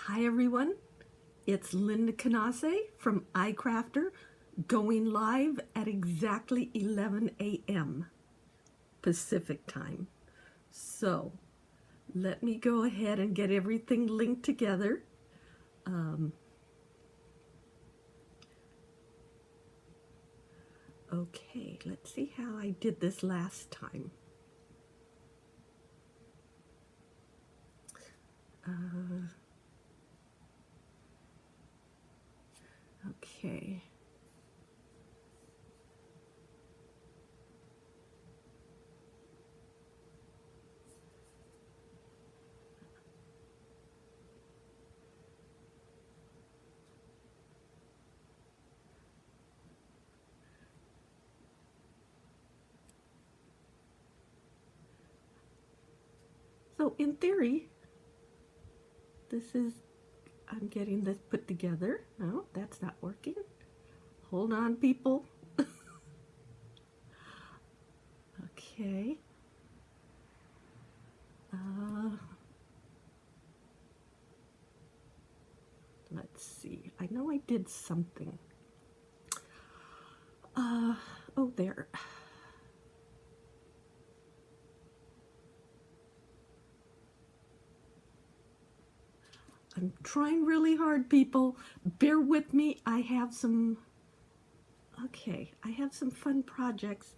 Hi everyone, it's Lynda from icrafter, going live at exactly 11 a.m. Pacific time. So let me go ahead and get everything linked together. Okay, let's see how I did this last time. Okay. So in theory, I'm getting this put together. No, that's not working. Hold on, people. Okay. Let's see. I know I did something. Oh, there. I'm trying really hard, people. Bear with me. I have some fun projects.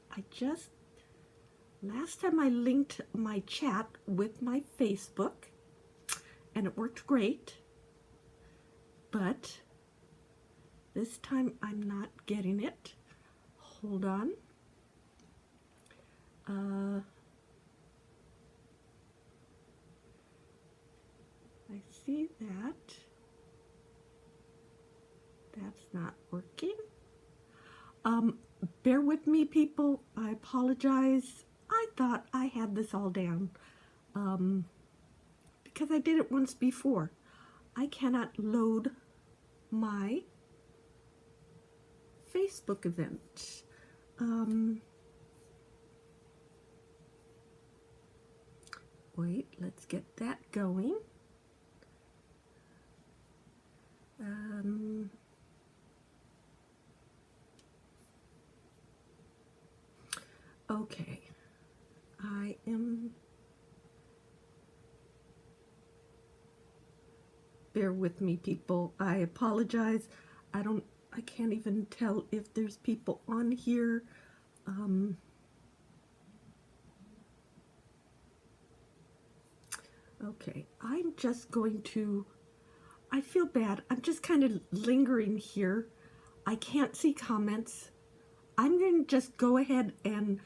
Last time I linked my chat with my Facebook, and it worked great. But this time I'm not getting it. Hold on. I see that. That's not working. Bear with me, people. I apologize. I thought I had this all down because I did it once before. I cannot load my Facebook event. Wait, let's get that going. Okay, bear with me, people. I apologize. I can't even tell if there's people on here. Okay, I'm just going to, I feel bad. I'm just kind of lingering here. I can't see comments. I'm going to just go ahead and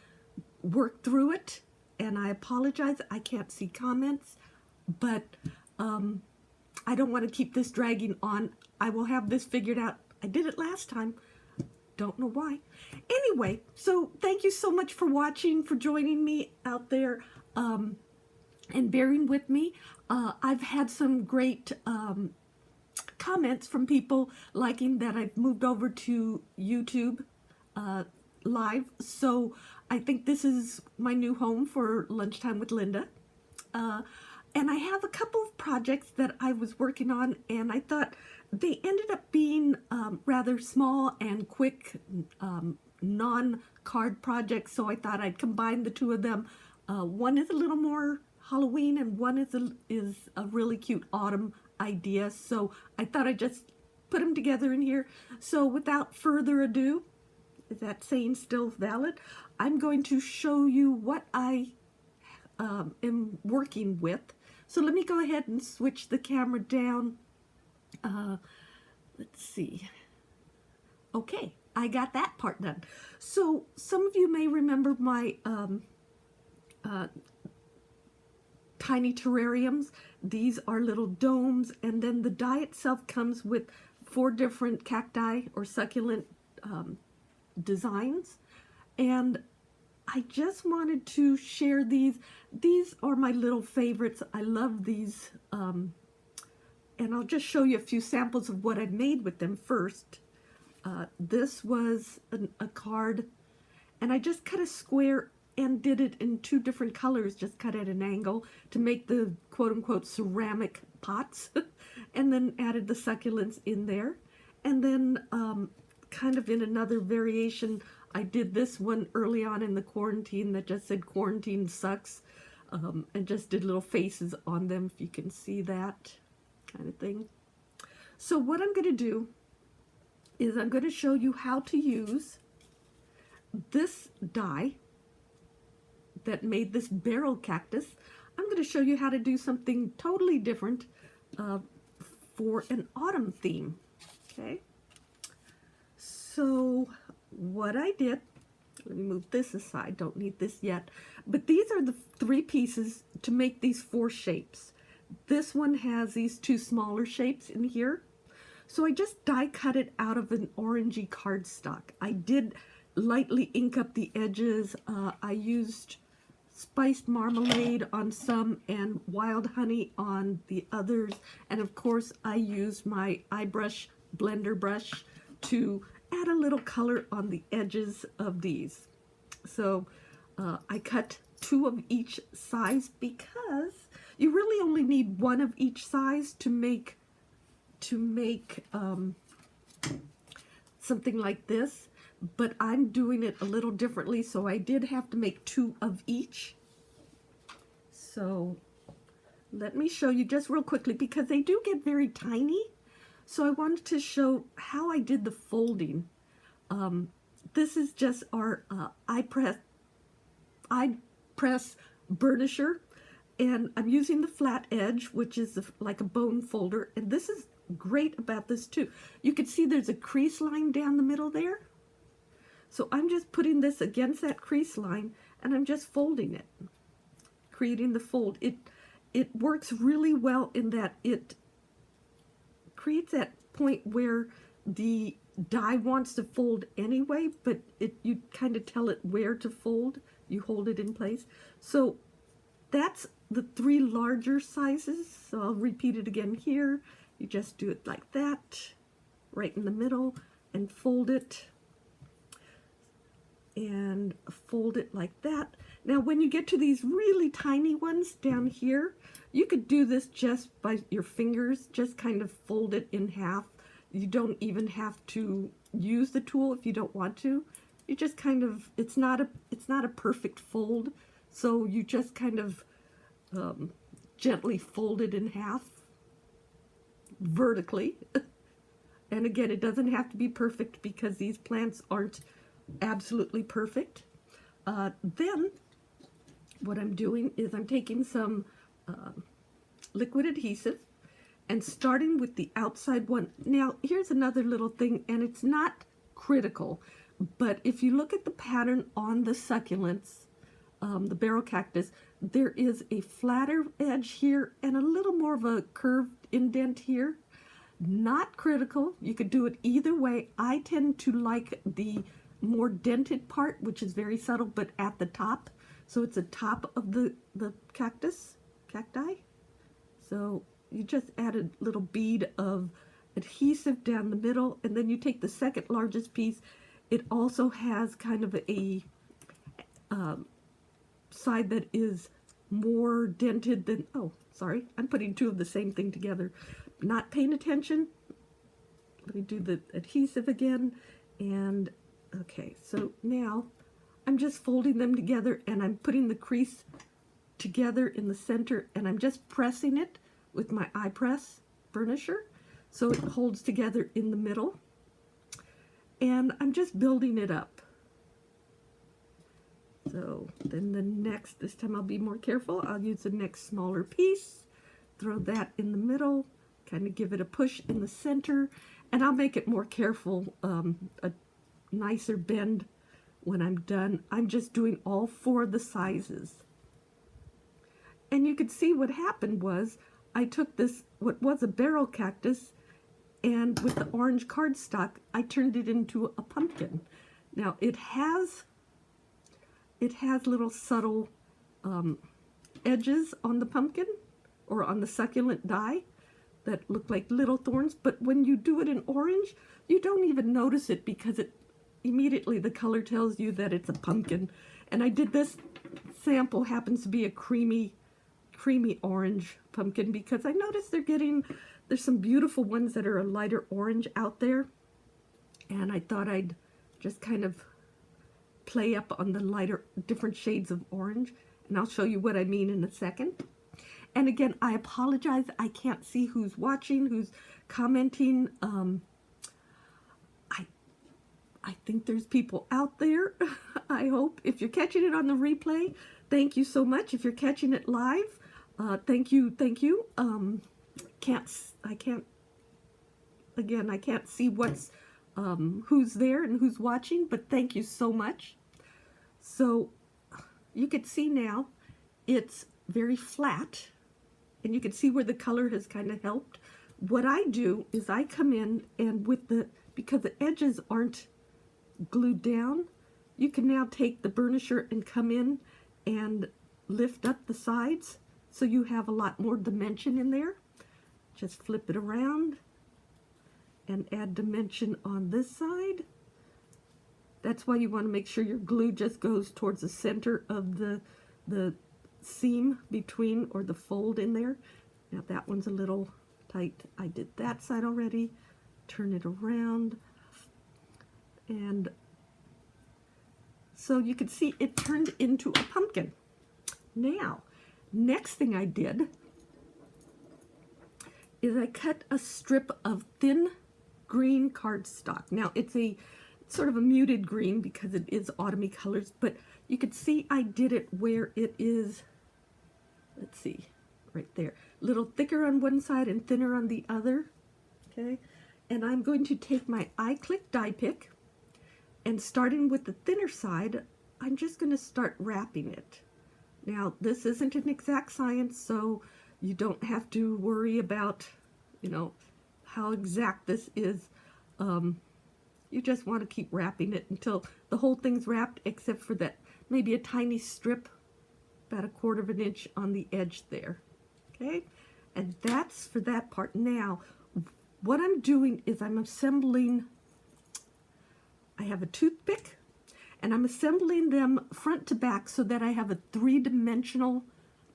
work through it, and I apologize. I can't see comments, but I don't want to keep this dragging on. I will have this figured out. I did it last time. Don't know why. Anyway, so thank you so much for watching, for joining me out there, and bearing with me. I've had some great comments from people liking that I've moved over to YouTube live. So I think this is my new home for Lunchtime with Lynda. And I have a couple of projects that I was working on, and I thought they ended up being rather small and quick, non-card projects, so I thought I'd combine the two of them. One is a little more Halloween, and one is a really cute autumn idea, so I thought I'd just put them together in here. So without further ado, is that saying still valid? I'm going to show you what I am working with. So let me go ahead and switch the camera down. Let's see. Okay, I got that part done. So some of you may remember my tiny terrariums. These are little domes, and then the die itself comes with 4 different cacti or succulent designs, and I just wanted to share these. These are my little favorites. I love these, and I'll just show you a few samples of what I've made with them first. This was a card, and I just cut a square and did it in 2 different colors, just cut at an angle to make the quote-unquote ceramic pots. and then added the succulents in there. And then kind of in another variation, I did this one early on in the quarantine that just said quarantine sucks, and just did little faces on them, if you can see that kind of thing. So what I'm going to do is I'm going to show you how to use this die that made this barrel cactus. I'm going to show you how to do something totally different for an autumn theme. Okay, so what I did, let me move this aside, don't need this yet, but these are the 3 pieces to make these 4 shapes. This one has these 2 smaller shapes in here, so I just die cut it out of an orangey cardstock. I did lightly ink up the edges. I used spiced marmalade on some and wild honey on the others, and of course I used my iBrush blender brush to add a little color on the edges of these. So I cut 2 of each size because you really only need 1 of each size to make something like this, but I'm doing it a little differently, so I did have to make 2 of each. So let me show you just real quickly, because they do get very tiny. So I wanted to show how I did the folding. This is just our iPress burnisher, and I'm using the flat edge, which is like a bone folder, and this is great about this too. You can see there's a crease line down the middle there. So I'm just putting this against that crease line, and I'm just folding it, creating the fold. It works really well in that it creates that point where the die wants to fold anyway, but you kind of tell it where to fold. You hold it in place. So that's the 3 larger sizes. So I'll repeat it again here. You just do it like that, right in the middle, and fold it, and fold it like that. Now when you get to these really tiny ones down here, you could do this just by your fingers, just kind of fold it in half. You don't even have to use the tool if you don't want to. You just kind of, it's not a perfect fold, so you just kind of gently fold it in half vertically. And again, it doesn't have to be perfect because these plants aren't absolutely perfect. Then what I'm doing is I'm taking some liquid adhesive and starting with the outside one. Now here's another little thing, and it's not critical, but if you look at the pattern on the succulents, the barrel cactus, there is a flatter edge here and a little more of a curved indent here. Not critical. You could do it either way. I tend to like the more dented part, which is very subtle, but at the top. So it's the top of the cacti. So you just add a little bead of adhesive down the middle, and then you take the second largest piece. It also has kind of a side that is more dented than, oh, sorry, I'm putting 2 of the same thing together. Not paying attention. Let me do the adhesive again, and okay, so now I'm just folding them together, and I'm putting the crease together in the center, and I'm just pressing it with my iPress burnisher so it holds together in the middle, and I'm just building it up. So then this time I'll be more careful. I'll use the next smaller piece, throw that in the middle, kind of give it a push in the center, and I'll make it more careful, a nicer bend when I'm done. I'm just doing all 4 of the sizes. And you could see what happened was I took this, what was a barrel cactus, and with the orange cardstock, I turned it into a pumpkin. Now it has little subtle edges on the pumpkin or on the succulent die that look like little thorns, but when you do it in orange, you don't even notice it because it immediately the color tells you that it's a pumpkin. And I did this sample, happens to be a creamy creamy orange pumpkin because I noticed there's some beautiful ones that are a lighter orange out there. And I thought I'd just kind of play up on the lighter, different shades of orange. And I'll show you what I mean in a second. And again, I apologize. I can't see who's watching, who's commenting. I think there's people out there. I hope. If you're catching it on the replay, thank you so much. If you're catching it live, thank you. I can't see who's there and who's watching, but thank you so much. So you can see now it's very flat, and you can see where the color has kind of helped. What I do is I come in and because the edges aren't glued down, you can now take the burnisher and come in and lift up the sides so you have a lot more dimension in there. Just flip it around and add dimension on this side. That's why you want to make sure your glue just goes towards the center of the seam between, or the fold in there. Now that one's a little tight. I did that side already. Turn it around. And so you can see it turned into a pumpkin. Now, next thing I did is I cut a strip of thin green cardstock. Now it's a sort of a muted green because it is autumny colors, but you can see I did it where it is, let's see, right there, a little thicker on one side and thinner on the other. Okay, and I'm going to take my iClick die pick, and starting with the thinner side, I'm just going to start wrapping it. Now, this isn't an exact science, so you don't have to worry about, how exact this is. You just want to keep wrapping it until the whole thing's wrapped, except for that maybe a tiny strip, about 1/4 inch on the edge there. Okay, and that's for that part. Now, what I'm doing is I'm assembling. I have a toothpick, and I'm assembling them front to back so that I have a 3-dimensional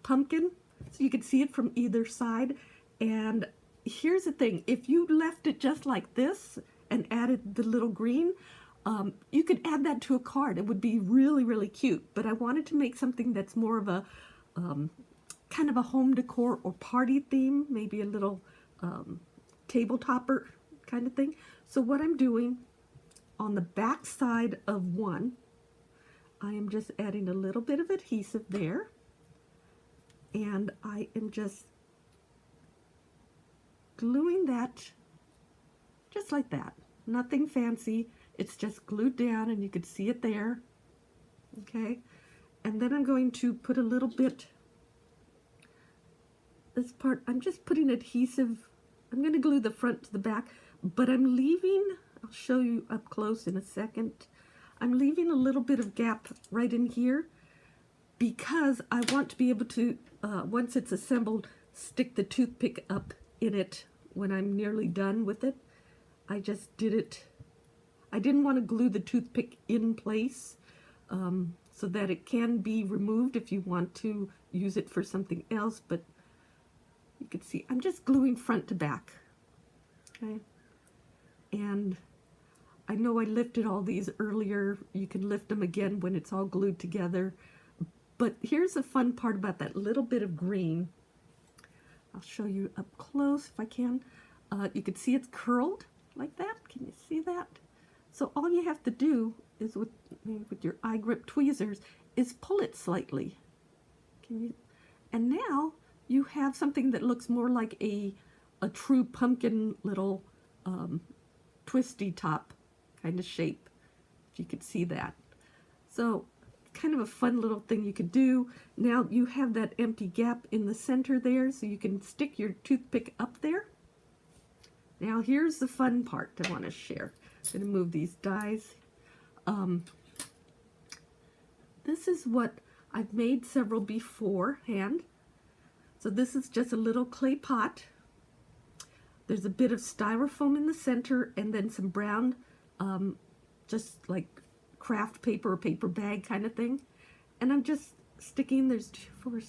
pumpkin. So you can see it from either side. And here's the thing, if you left it just like this and added the little green, you could add that to a card. It would be really, really cute. But I wanted to make something that's more of a kind of a home decor or party theme, maybe a little tabletopper kind of thing. So what I'm doing, on the back side of one, I am just adding a little bit of adhesive there, and I am just gluing that just like that. Nothing fancy. It's just glued down, and you can see it there. Okay, and then I'm going to put a little bit, this part, I'm just putting adhesive. I'm going to glue the front to the back, but I'm leaving, I'll show you up close in a second. I'm leaving a little bit of gap right in here because I want to be able to, once it's assembled, stick the toothpick up in it when I'm nearly done with it. I just did it. I didn't want to glue the toothpick in place so that it can be removed if you want to use it for something else, but you can see I'm just gluing front to back. Okay, and I know I lifted all these earlier. You can lift them again when it's all glued together. But here's the fun part about that little bit of green. I'll show you up close if I can. You can see it's curled like that. Can you see that? So all you have to do is with your eye grip tweezers is pull it slightly. And now you have something that looks more like a true pumpkin little twisty top kind of shape, if you could see that. So kind of a fun little thing you could do. Now you have that empty gap in the center there, so you can stick your toothpick up there. Now here's the fun part I want to share. I'm going to move these dies. This is what I've made several beforehand. So this is just a little clay pot. There's a bit of styrofoam in the center, and then some brown, just like craft paper or paper bag kind of thing. And I'm just sticking, there's 2, 4,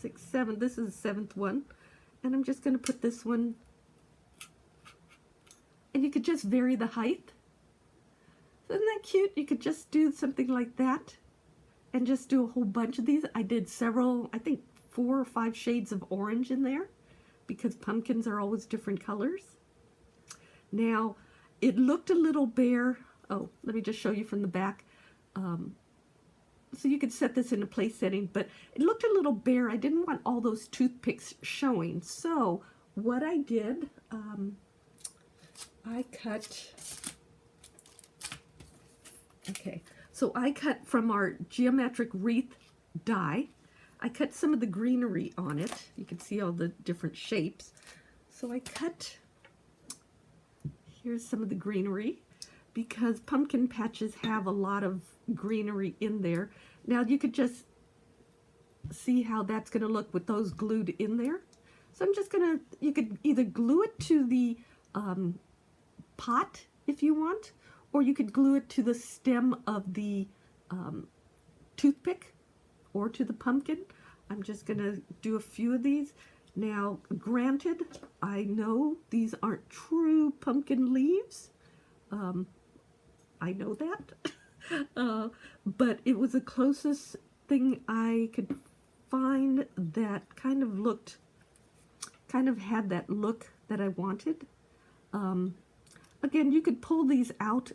6, 7. This is the seventh one. And I'm just going to put this one, and you could just vary the height. Isn't that cute? You could just do something like that and just do a whole bunch of these. I did several, I think 4 or 5 shades of orange in there because pumpkins are always different colors. Now, it looked a little bare. Oh, let me just show you from the back. So you could set this in a place setting, but it looked a little bare. I didn't want all those toothpicks showing. So what I did, I cut, so I cut from our geometric wreath die. I cut some of the greenery on it. You can see all the different shapes. So I cut, here's some of the greenery, because pumpkin patches have a lot of greenery in there. Now you could just see how that's going to look with those glued in there. So I'm just going to, you could either glue it to the pot if you want, or you could glue it to the stem of the toothpick or to the pumpkin. I'm just going to do a few of these. Now, granted, I know these aren't true pumpkin leaves. I know that, but it was the closest thing I could find that kind of had that look that I wanted. Again, you could pull these out.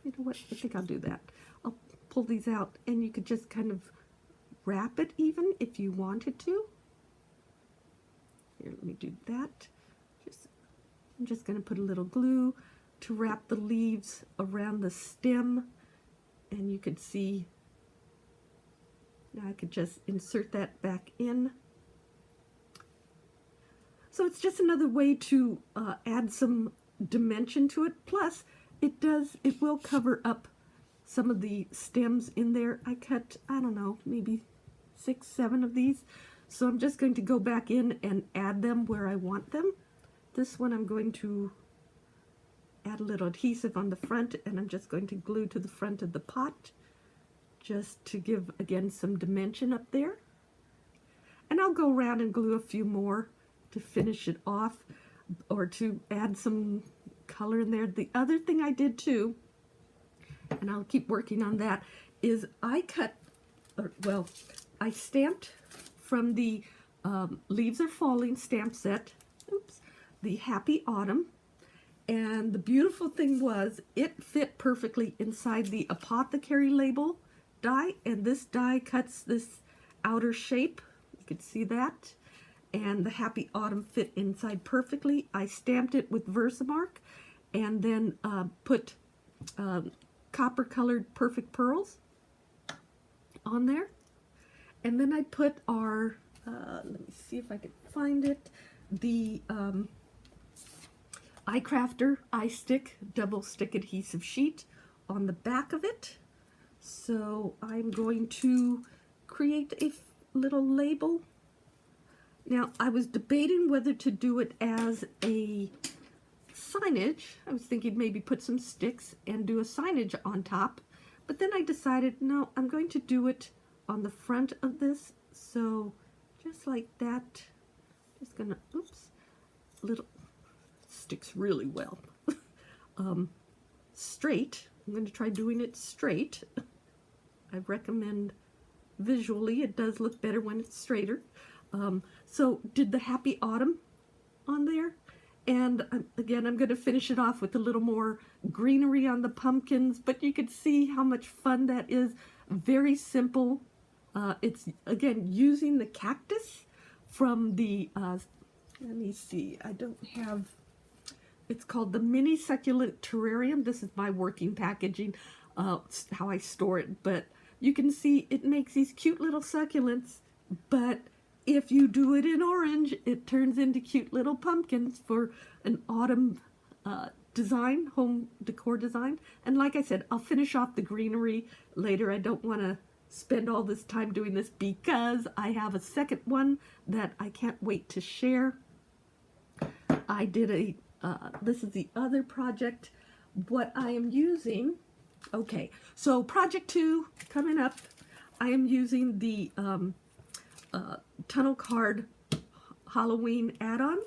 You know what? I think I'll do that. I'll pull these out, and you could just kind of wrap it even if you wanted to. Here, let me do that. I'm just going to put a little glue to wrap the leaves around the stem, and you could see, now I could just insert that back in. So it's just another way to add some dimension to it. Plus, it will cover up some of the stems in there. I cut, I don't know, maybe 6, 7 of these. So I'm just going to go back in and add them where I want them. This one I'm going to add a little adhesive on the front, and I'm just going to glue to the front of the pot just to give, again, some dimension up there. And I'll go around and glue a few more to finish it off, or to add some color in there. The other thing I did too, and I'll keep working on that, is I cut, well, I stamped from the Leaves Are Falling stamp set, oops, the Happy Autumn. And the beautiful thing was, it fit perfectly inside the apothecary label die, and this die cuts this outer shape. You can see that. And the Happy Autumn fit inside perfectly. I stamped it with Versamark, and then put copper colored Perfect Pearls on there. And then I put our, let me see if I can find it, the icrafter iStick double stick adhesive sheet on the back of it. So I'm going to create a little label. Now, I was debating whether to do it as a signage. I was thinking maybe put some sticks and do a signage on top, but then I decided, no, I'm going to do it on the front of this. So just like that, just gonna, oops, little, sticks really well. Straight, I'm going to try doing it straight. I recommend visually, it does look better when it's straighter. So did the Happy Autumn on there, and again I'm going to finish it off with a little more greenery on the pumpkins, but you could see how much fun that is. Very simple. It's again using the cactus from the let me see, I don't have, it's called the Mini Succulent Terrarium. This is my working packaging, how I store it, but you can see it makes these cute little succulents, but if you do it in orange, it turns into cute little pumpkins for an autumn design, home decor design. And like I said, I'll finish off the greenery later. I don't want to spend all this time doing this because I have a second one that I can't wait to share. I did a, this is the other project. What I am using, okay, so project 2 coming up, I am using the tunnel card Halloween add-on.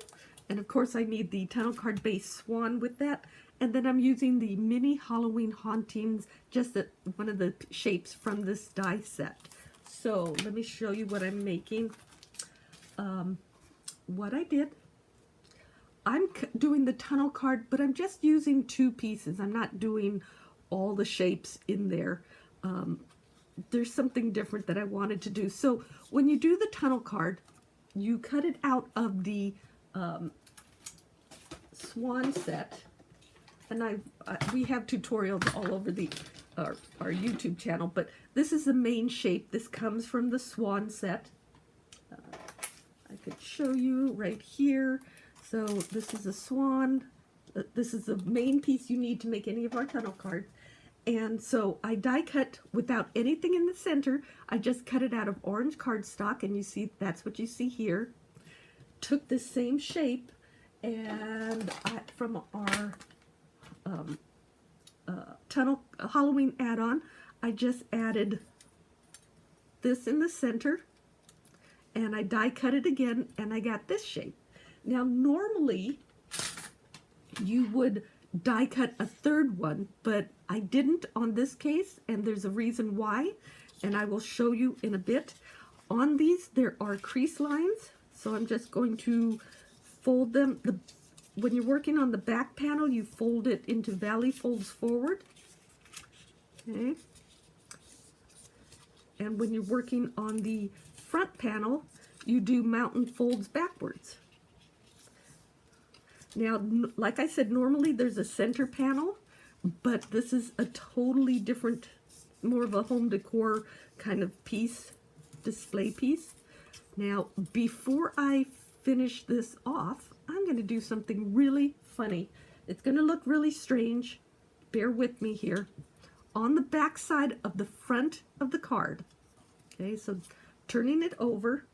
And of course I need the tunnel card base swan with that. And then I'm using the mini Halloween hauntings, just one of the shapes from this die set. So let me show you what I'm making. What I did, I'm doing the tunnel card, but I'm just using 2 pieces. I'm not doing all the shapes in there. There's something different that I wanted to do. So when you do the tunnel card, you cut it out of the swan set, and we have tutorials all over our YouTube channel, but this is the main shape. This comes from the swan set. I could show you right here. So this is a swan. This is the main piece you need to make any of our tunnel cards. And so I die cut without anything in the center. I just cut it out of orange cardstock, and you see that's what you see here. Took the same shape, and from our tunnel Halloween add-on, I just added this in the center, and I die cut it again, and I got this shape. Now normally you would die cut a third one, but I didn't on this case, and there's a reason why, and I will show you in a bit. On these there are crease lines, so I'm just going to fold them. When you're working on the back panel, you fold it into valley folds forward. Okay. And when you're working on the front panel, you do mountain folds backwards. Now, like I said, normally there's a center panel, but this is a totally different, more of a home decor kind of piece, display piece. Now, before I finish this off, I'm going to do something really funny. It's going to look really strange. Bear with me here. On the back side of the front of the card, okay, so turning it over,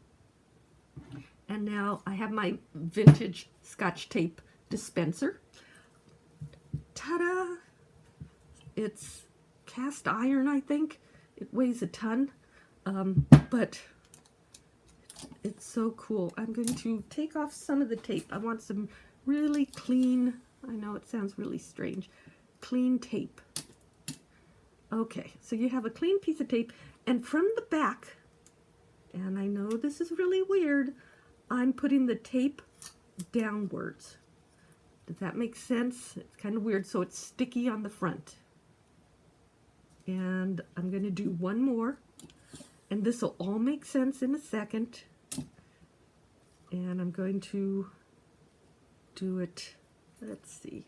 and now I have my vintage Scotch tape dispenser. Ta-da! It's cast iron, I think. It weighs a ton, but it's so cool. I'm going to take off some of the tape. I want some really clean, I know it sounds really strange, clean tape. Okay, so you have a clean piece of tape, and from the back, and I know this is really weird, I'm putting the tape downwards. Does that make sense? It's kind of weird, so it's sticky on the front. And I'm going to do one more, and this will all make sense in a second. And I'm going to do it, let's see,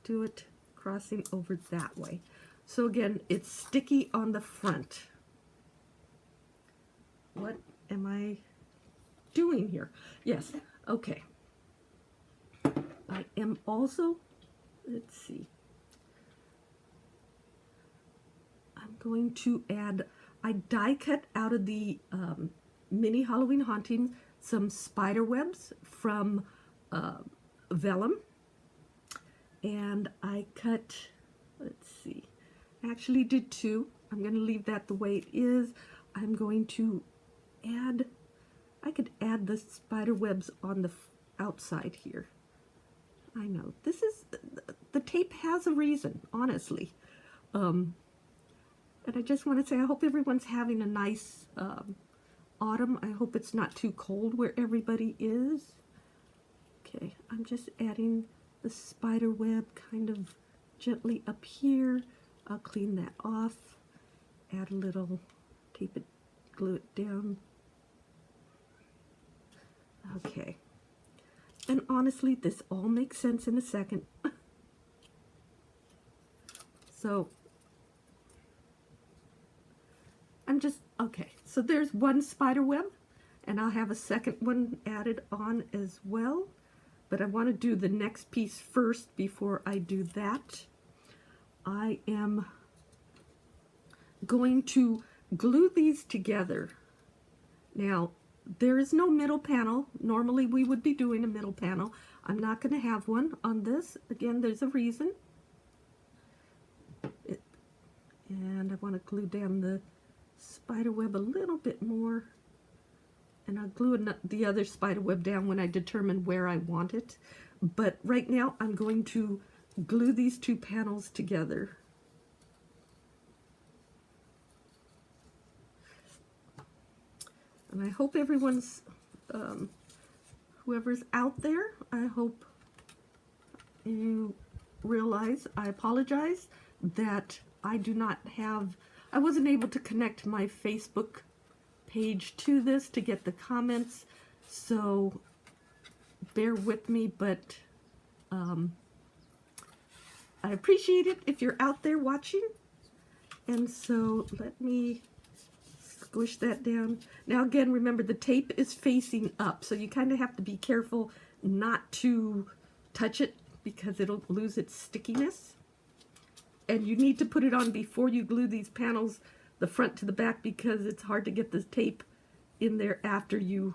do it crossing over that way. So again, it's sticky on the front. What am I doing here? Yes, okay. I am also, let's see, I'm going to add, I die cut out of the mini Halloween haunting some spider webs from vellum, and I cut, let's see, I actually did 2. I'm going to leave that the way it is. I'm going to add, I could add the spider webs on the outside here. I know, this is, the tape has a reason, honestly. And I just want to say, I hope everyone's having a nice autumn. I hope it's not too cold where everybody is. Okay, I'm just adding the spider web kind of gently up here. I'll clean that off, add a little, tape it, glue it down. Okay. And honestly, this all makes sense in a second. So, I'm just, okay, so there's one spider web, and I'll have a second one added on as well. But I want to do the next piece first before I do that. I am going to glue these together. Now, there is no middle panel. Normally we would be doing a middle panel. I'm not going to have one on this. Again, there's a reason. And I want to glue down the spider web a little bit more. And I'll glue the other spider web down when I determine where I want it. But right now I'm going to glue these two panels together. And I hope everyone's, whoever's out there, I hope you realize, I apologize that I do not have, I wasn't able to connect my Facebook page to this to get the comments, so bear with me, but I appreciate it if you're out there watching. And so let me squish that down. Now again, remember the tape is facing up, so you kind of have to be careful not to touch it because it'll lose its stickiness. And you need to put it on before you glue these panels, the front to the back, because it's hard to get the tape in there after you,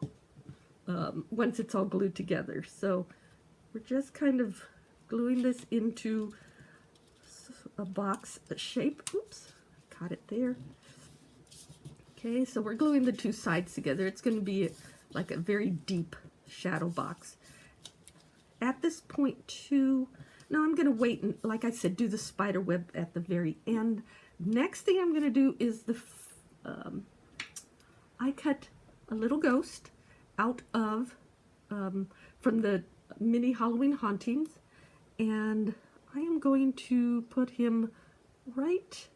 once it's all glued together. So we're just kind of gluing this into a box shape. Oops, caught it there. Okay, so we're gluing the two sides together. It's going to be like a very deep shadow box. At this point too, now I'm going to wait and, like I said, do the spider web at the very end. Next thing I'm going to do is I cut a little ghost out of, from the mini Halloween hauntings, and I am going to put him right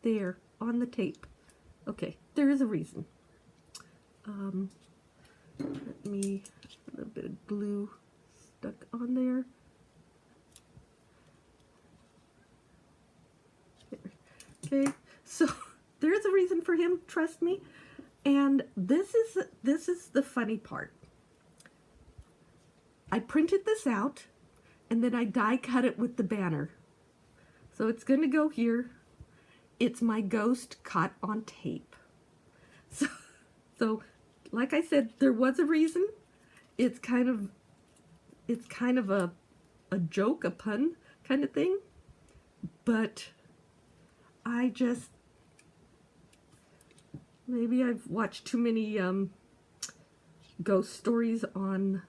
there on the tape. Okay, there is a reason. Let me, a little bit of glue stuck on there. Okay, so there's a reason for him, trust me. And this is the funny part. I printed this out, and then I die cut it with the banner. So it's going to go here. It's my ghost caught on tape. So like I said, there was a reason. It's kind of a joke, a pun kind of thing. But I just, maybe I've watched too many ghost stories on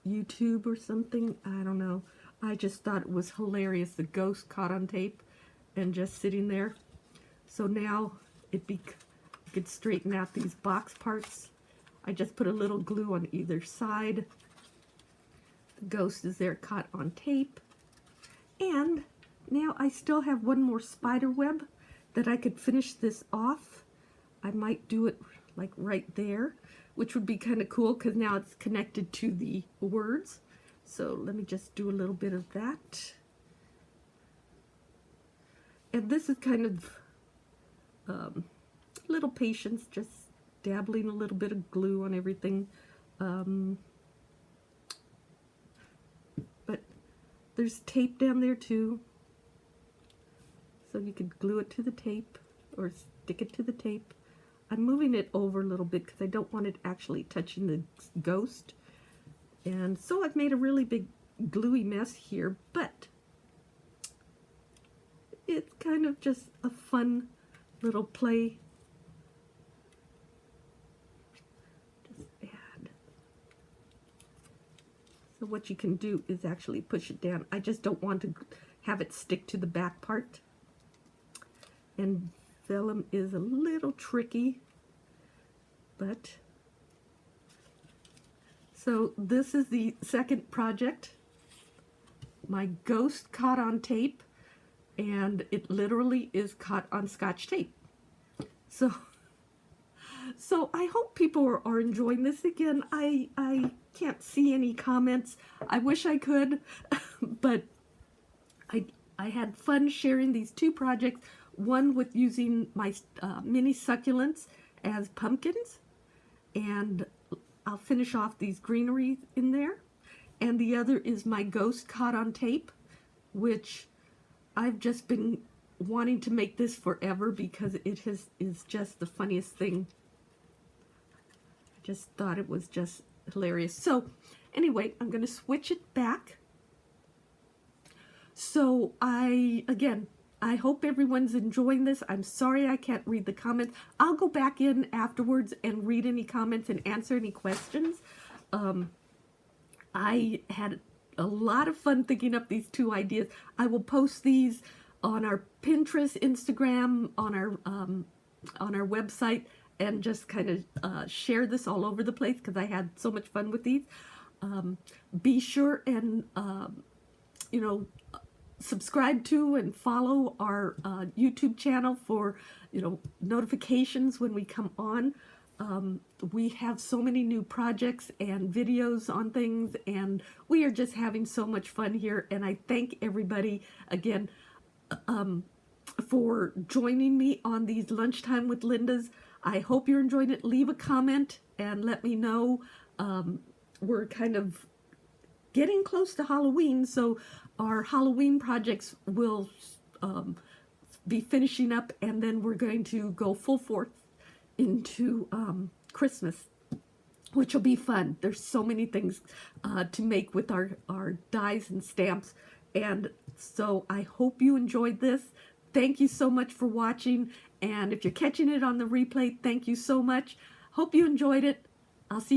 YouTube or something. I don't know. I just thought it was hilarious, the ghost caught on tape and just sitting there. So now I could straighten out these box parts. I just put a little glue on either side. The ghost is there caught on tape. And now I still have one more spider web that I could finish this off. I might do it like right there, which would be kind of cool because now it's connected to the words. So let me just do a little bit of that. And this is kind of little patience, just dabbling a little bit of glue on everything. But there's tape down there too. So you could glue it to the tape or stick it to the tape. I'm moving it over a little bit because I don't want it actually touching the ghost. And so I've made a really big gluey mess here, but it's kind of just a fun little play. Just add. So what you can do is actually push it down. I just don't want to have it stick to the back part. And vellum is a little tricky, but so this is the second project, my ghost caught on tape, and it literally is caught on Scotch tape. So I hope people are enjoying this. Again, I can't see any comments. I wish I could, but I had fun sharing these two projects. One with using my mini succulents as pumpkins, and I'll finish off these greenery in there. And the other is my ghost caught on tape, which I've just been wanting to make this forever because it is just the funniest thing. I just thought it was just hilarious. So anyway, I'm going to switch it back. So again, I hope everyone's enjoying this. I'm sorry I can't read the comments. I'll go back in afterwards and read any comments and answer any questions. I had a lot of fun thinking up these 2 ideas. I will post these on our Pinterest, Instagram, on our website, and just kind of share this all over the place because I had so much fun with these. Be sure and you know, subscribe to and follow our YouTube channel for, you know, notifications when we come on. We have so many new projects and videos on things, and we are just having so much fun here. And I thank everybody again for joining me on these Lunchtime with Lyndas. I hope you're enjoying it. Leave a comment and let me know. We're kind of getting close to Halloween, so our Halloween projects will be finishing up, and then we're going to go full force into Christmas, which will be fun. There's so many things to make with our dies and stamps, and so I hope you enjoyed this. Thank you so much for watching, and if you're catching it on the replay, thank you so much. Hope you enjoyed it. I'll see you